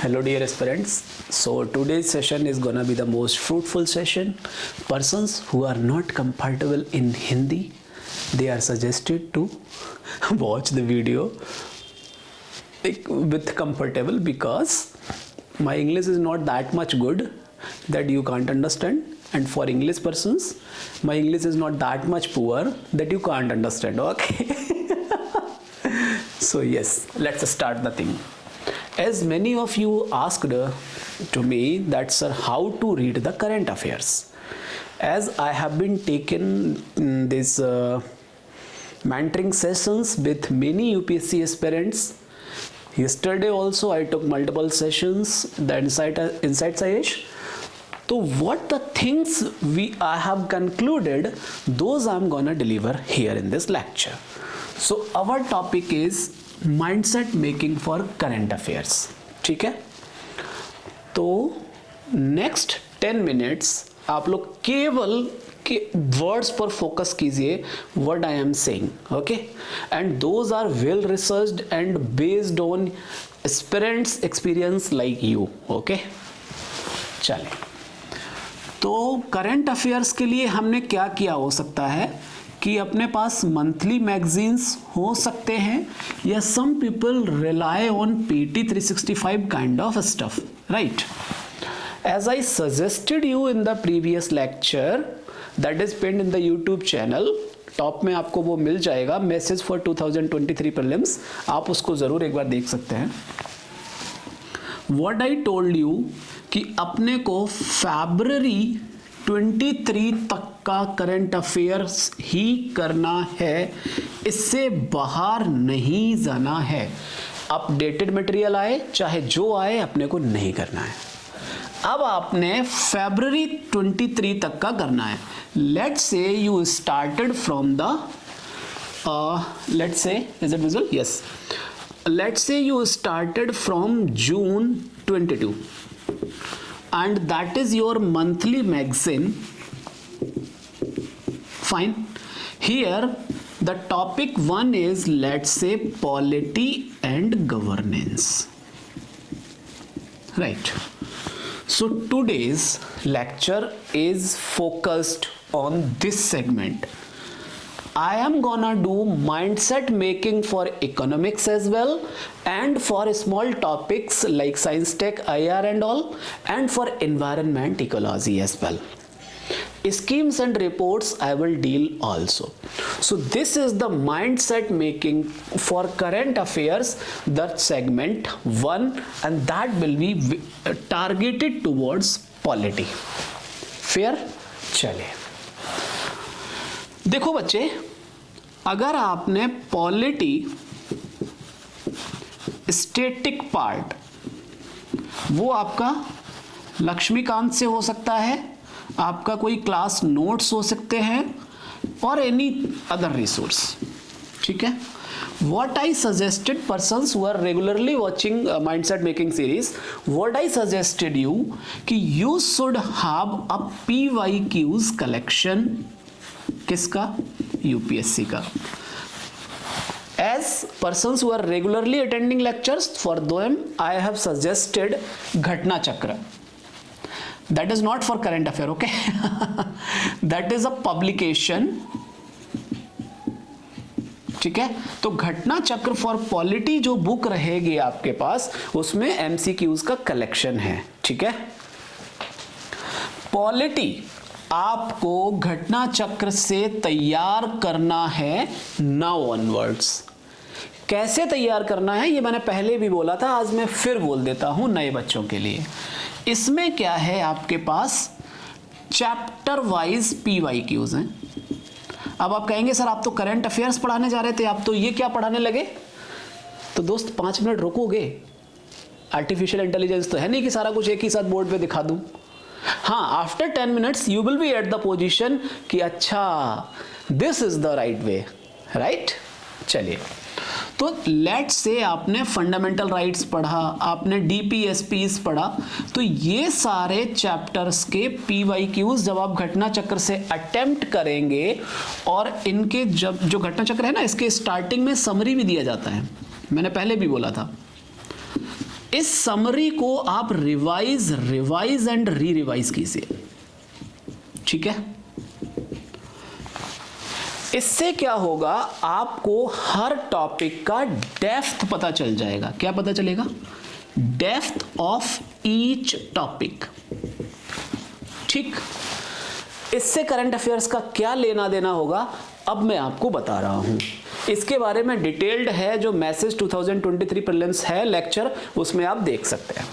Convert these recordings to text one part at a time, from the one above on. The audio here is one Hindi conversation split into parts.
Hello dear aspirants. So today's session is gonna be the most fruitful session. Persons who are not comfortable in Hindi, they are suggested to watch the video with comfortable, because my English is not that much good that you can't understand, and for English persons my English is not that much poor that you can't understand. Okay. So yes, let's start the thing. As many of you asked to me that sir, how to read the current affairs. As I have been taking this mentoring sessions with many UPSC aspirants. Yesterday also I took multiple sessions, the Insights IAS. So what the things I have concluded, those I'm gonna deliver here in this lecture. So our topic is mindset making for current affairs. ठीक है, तो नेक्स्ट 10 मिनट्स आप लोग केवल के वर्ड्स पर फोकस कीजिए, what I am saying. Okay, and those are well researched and based on aspirants experience like you. Okay, चलें. तो करंट अफेयर्स के लिए हमने क्या किया हो सकता है कि अपने पास मंथली मैगजीन्स हो सकते हैं, या some people rely on PT 365 kind of stuff, right. As I suggested you in the previous lecture that is pinned in the YouTube channel, top में आपको वो मिल जाएगा, मैसेज फॉर 2023 प्रीलिम्स, आप उसको जरूर एक बार देख सकते हैं. व्हाट आई टोल्ड यू कि अपने को February 23 तक का करंट अफेयर्स ही करना है, इससे बाहर नहीं जाना है. अपडेटेड मटेरियल आए चाहे जो आए, अपने को नहीं करना है. अब आपने February 23 तक का करना है. Let's say you started from the let's say, is it visual? Yes. Let's say you started from June 22 and that is your monthly magazine. Fine. Here the topic 1 is, let's say, polity and governance, right. So today's lecture is focused on this segment. I am gonna do mindset making for economics as well, and for small topics like science tech, IR and all, and for environment ecology as well. Schemes and reports I will deal also. So this is the mindset making for current affairs, that segment 1, and that will be targeted towards polity. Fair? चलिए देखो बच्चे, अगर आपने पॉलिटी स्टैटिक पार्ट, वो आपका लक्ष्मीकांत से हो सकता है, आपका कोई क्लास नोट्स हो सकते हैं, और एनी अदर रिसोर्स, ठीक है. What I suggested persons who are regularly watching mindset making series, what I suggested you कि you should have a PYQs collection. किसका? UPSC का. As persons who are regularly attending lectures, for them I have suggested घटना चक्र. That is not for current affair, okay? That is a publication. ठीक है, तो घटना चक्र फॉर पॉलिटी जो बुक रहेगी आपके पास, उसमें MCQs का कलेक्शन है. ठीक है, पॉलिटी आपको घटना चक्र से तैयार करना है नाउ ऑनवर्ड्स. कैसे तैयार करना है ये मैंने पहले भी बोला था, आज मैं फिर बोल देता हूं नए बच्चों के लिए. इसमें क्या है, आपके पास चैप्टर वाइज PYQs हैं. अब आप कहेंगे सर आप तो करंट अफेयर्स पढ़ाने जा रहे थे, आप तो ये क्या पढ़ाने लगे? तो दोस्त 5 मिनट रुकोगे? आर्टिफिशियल इंटेलिजेंस तो है नहीं कि सारा कुछ एक ही साथ बोर्ड पे दिखा दूं. हाँ, after 10 minutes you will B at the position कि अच्छा this is the right way, right. चलिए, तो लेट्स से आपने फंडामेंटल राइट्स पढ़ा, आपने DPSPs पढ़ा, तो ये सारे चैप्टर्स के PYQs जब आप घटना चक्र से अटेम्प्ट करेंगे, और इनके जब जो घटना चक्र है ना, इसके स्टार्टिंग में समरी भी दिया जाता है, मैंने पहले भी बोला था. इस समरी को आप रिवाइज एंड री रिवाइज कीजिए, ठीक है। इससे क्या होगा, आपको हर टॉपिक का डेप्थ पता चल जाएगा। क्या पता चलेगा? डेप्थ ऑफ ईच टॉपिक, ठीक। इससे करंट अफेयर्स का क्या लेना देना होगा, अब मैं आपको बता रहा हूं। इसके बारे में डिटेल्ड है जो मैसेज 2023 प्रीलिम्स है लेक्चर, उसमें आप देख सकते हैं।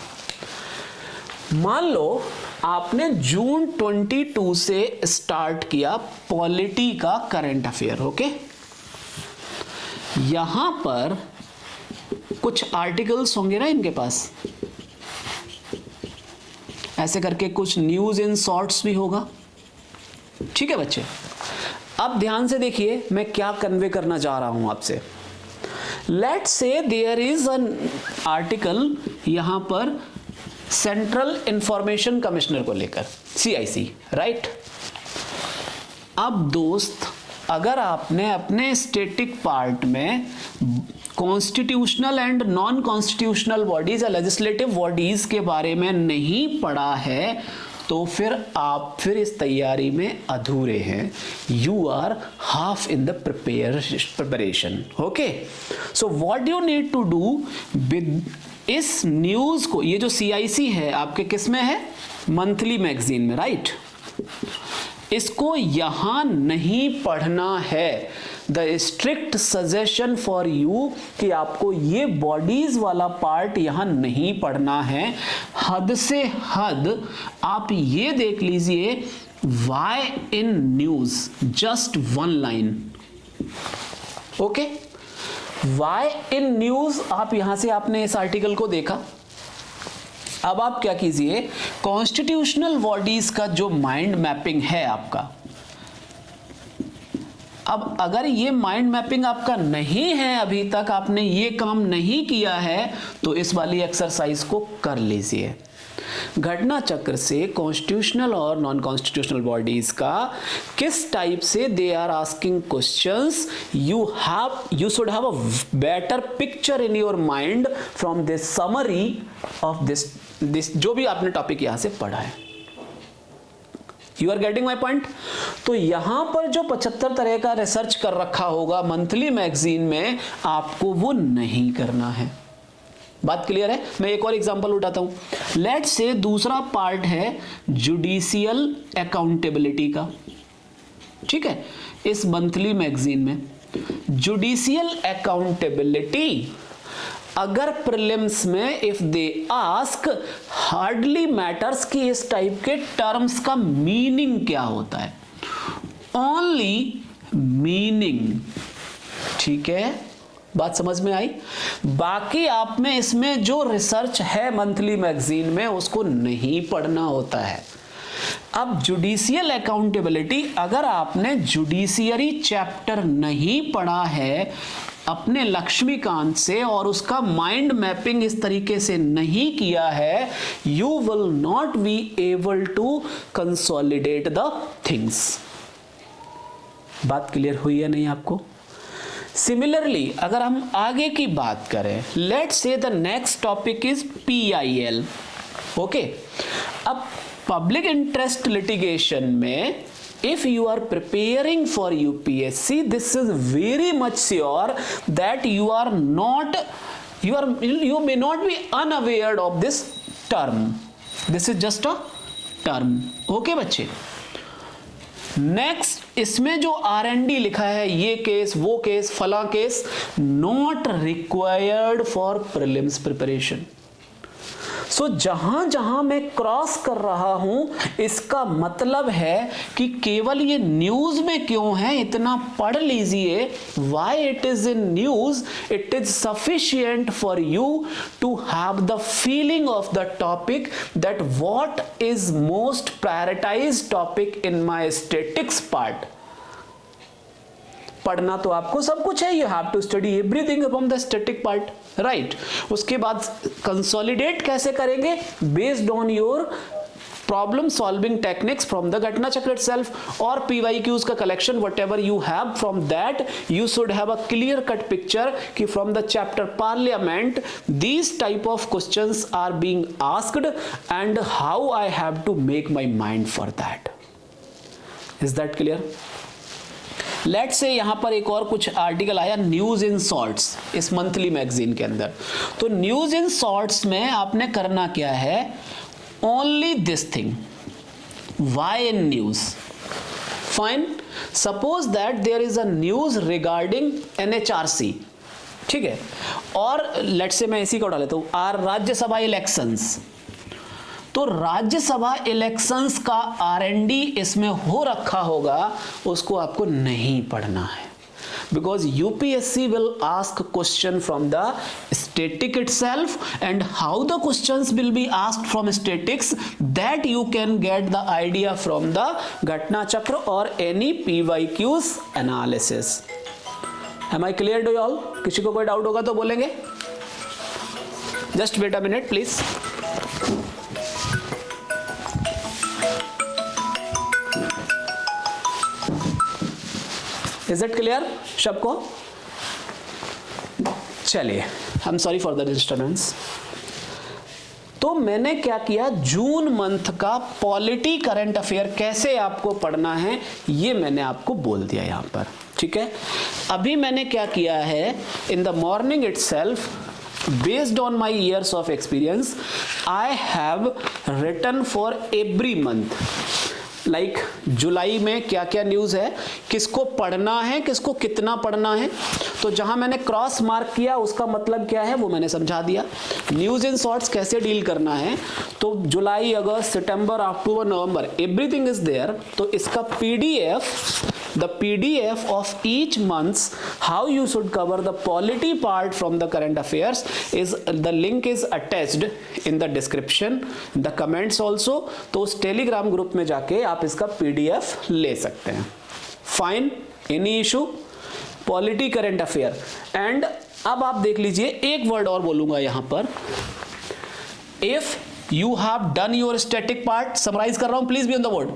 मान लो आपने जून 22 से स्टार्ट किया पॉलिटी का करंट अफेयर, ओके। यहां पर कुछ आर्टिकल्स होंगे ना इनके पास, ऐसे करके कुछ न्यूज इन शॉर्ट्स भी होगा, ठीक है बच्चे। अब ध्यान से देखिए मैं क्या कन्वे करना चाह रहा हूं आपसे। Let's say there is an article यहां पर सेंट्रल इंफॉर्मेशन कमिश्नर को लेकर, CIC, राइट। अब दोस्त, अगर आपने अपने स्टैटिक पार्ट में constitutional and non constitutional bodies या लेजिस्लेटिव बॉडीज के बारे में नहीं पढ़ा है तो फिर इस तैयारी में अधूरे हैं। You are half in the preparation, okay. So what you need to do with इस न्यूज को, ये जो CIC है आपके किस में है, मंथली मैगजीन में, राइट। इसको यहां नहीं पढ़ना है। The strict suggestion for you कि आपको ये बॉडीज वाला पार्ट यहां नहीं पढ़ना है। हद से हद आप ये देख लीजिए, why in news, just one line, okay. Why in news, आप यहां से आपने इस आर्टिकल को देखा। अब आप क्या कीजिए, कॉन्स्टिट्यूशनल बॉडीज का जो माइंड मैपिंग है आपका, अब अगर ये माइंड मैपिंग आपका नहीं है, अभी तक आपने ये काम नहीं किया है, तो इस वाली एक्सरसाइज को कर लीजिए। घटना चक्र से कॉन्स्टिट्यूशनल और नॉन कॉन्स्टिट्यूशनल बॉडीज का किस टाइप से they are asking questions, you should have a better picture in your mind from this summary of this जो भी आपने टॉपिक यहां से पढ़ा है। You are getting my point. तो यहां पर जो 75 तरह का रिसर्च कर रखा होगा मंथली मैगजीन में, आपको वो नहीं करना है। बात क्लियर है? मैं एक और एग्जांपल उठाता हूं। लेट्स से दूसरा पार्ट है जुडिशियल अकाउंटेबिलिटी का, ठीक है। इस मंथली मैगजीन में जुडिशियल अकाउंटेबिलिटी, अगर प्रीलिम्स में if they ask, hardly matters कि इस टाइप के टर्म्स का मीनिंग क्या होता है, ओनली मीनिंग, ठीक है। बात समझ में आई? बाकी आप में इसमें जो रिसर्च है मंथली मैगजीन में उसको नहीं पढ़ना होता है। अब जुडिशियल अकाउंटेबिलिटी, अगर आपने जुडिशियरी चैप्टर नहीं पढ़ा है अपने लक्ष्मीकांत से और उसका माइंड मैपिंग इस तरीके से नहीं किया है, you will not be able to consolidate the things. बात क्लियर हुई है नहीं आपको? सिमिलरली अगर हम आगे की बात करें, let's say the next topic is PIL, okay. अब पब्लिक इंटरेस्ट लिटिगेशन में if you are preparing for UPSC, this is very much sure that you may not be unaware of this term. This is just a term, okay बच्चे। नेक्स्ट, इसमें जो R&D लिखा है, ये केस वो केस फला case, not required for prelims preparation. So जहां जहां मैं क्रॉस कर रहा हूं, इसका मतलब है कि केवल ये न्यूज में क्यों है इतना पढ़ लीजिए। Why it is in news, it is sufficient for you to have the feeling of the topic, that what is most prioritised topic in my statics part. पढ़ना तो आपको सब कुछ है, you have to study everything from the static part, right. उसके बाद कंसोलिडेट कैसे करेंगे, based on your problem solving techniques from the Ghatna Chakra itself or PYQs का collection, whatever you have from that, you should have a clear cut picture कि from the chapter Parliament these type of questions are being asked and how I have to make my mind for that. Is that clear? Let's say यहां पर एक और कुछ आर्टिकल आया न्यूज इन शॉर्ट्स इस मंथली मैगजीन के अंदर. तो न्यूज इन शॉर्ट्स में आपने करना क्या है, only this thing, why in news. Fine, suppose that there is a news regarding NHRC, ठीक है, और लेट्स से मैं इसी को डाल लेता हूं, आर राज्यसभा इलेक्शंस. तो राज्यसभा इलेक्शंस का आरएनडी इसमें हो रखा होगा, उसको आपको नहीं पढ़ना है, because UPSC will ask question from the static itself and how the questions will be asked from statics, that you can get the idea from the Ghatna Chakra और any PYQs analysis. Am I clear to all? किसी को कोई डाउट होगा तो बोलेंगे. Just wait a minute please. Is it clear सबको? चलिए, I am sorry for the disturbance. तो मैंने क्या किया, जून मंथ का पॉलिटी करंट अफेयर कैसे आपको पढ़ना है ये मैंने आपको बोल दिया यहां पर, ठीक है. अभी मैंने क्या किया है, in the morning itself, based on my years of experience, I have written for every month. Like जुलाई में क्या क्या न्यूज़ है, किसको पढ़ना है, किसको कितना पढ़ना है. तो जहां मैंने क्रॉस मार्क किया उसका मतलब क्या है वो मैंने समझा दिया. न्यूज़ इन शॉर्ट्स कैसे डील करना है, तो जुलाई, अगस्त, सितंबर, अक्टूबर, नवंबर, एवरीथिंग इज देयर. तो इसका PDF, the PDF of each months, how you should cover the polity part from the current affairs, is the link is attached in the description, the comments also. तो उस टेलीग्राम ग्रुप में जाके आप इसका PDF ले सकते हैं. Fine, any issue? Polity current affair. And अब आप देख लीजिए, एक वर्ड और बोलूंगा यहां पर, if you have done your static part, summarize कर रहा हूं, please be on the board.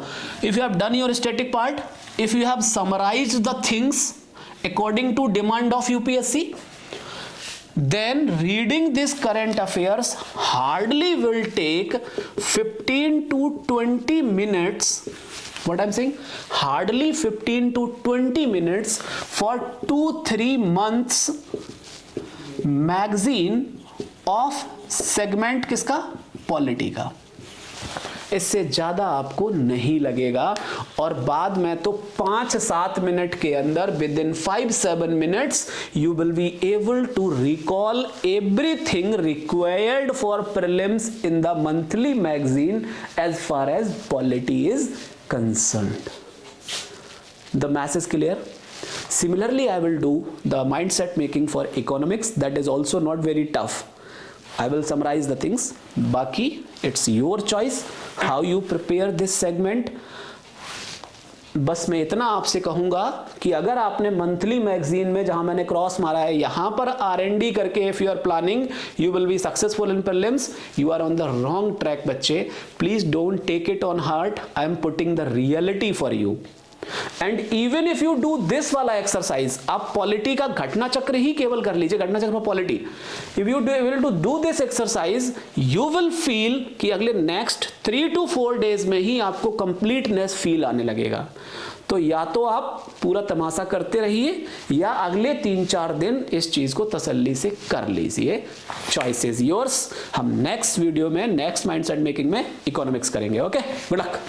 If you have done your static part, if you have summarized the things according to demand of UPSC, then reading this current affairs hardly will take 15 to 20 minutes. What I'm saying, hardly 15 to 20 minutes for 2-3 months magazine of segment किसका, पॉलिटी का. इससे ज्यादा आपको नहीं लगेगा. और बाद में तो 5-7 मिनट के अंदर, within 5-7 minutes, you will be able to recall everything required for prelims in the monthly magazine as far as polity is concerned. The message clear? Similarly, I will do the mindset making for economics. That is also not very tough. I will summarize the things. Baki, it's your choice how you prepare this segment. बस मैं इतना आपसे कहूंगा कि अगर आपने मंथली मैगजीन में जहां मैंने क्रॉस मारा है यहां पर R&D करके if you are planning you will be successful in prelims, you are on the wrong track बच्चे. Please don't take it on heart. I am putting the reality for you. And even if you do this वाला एक्सरसाइज, आप पॉलिटी का घटना चक्र ही केवल कर लीजिए, घटना चक्र polity. If you will to do this exercise, you will feel कि अगले नेक्स्ट 3 to 4 डेज में ही आपको कंप्लीटनेस फील आने लगेगा. तो या तो आप पूरा तमाशा करते रहिए या अगले 3-4 दिन इस चीज को तसल्ली से कर लीजिए. Choice is yours. हम नेक्स्ट वीडियो में, नेक्स्ट माइंडसेट मेकिंग में इकोनॉमिक्स करेंगे. Okay, good luck.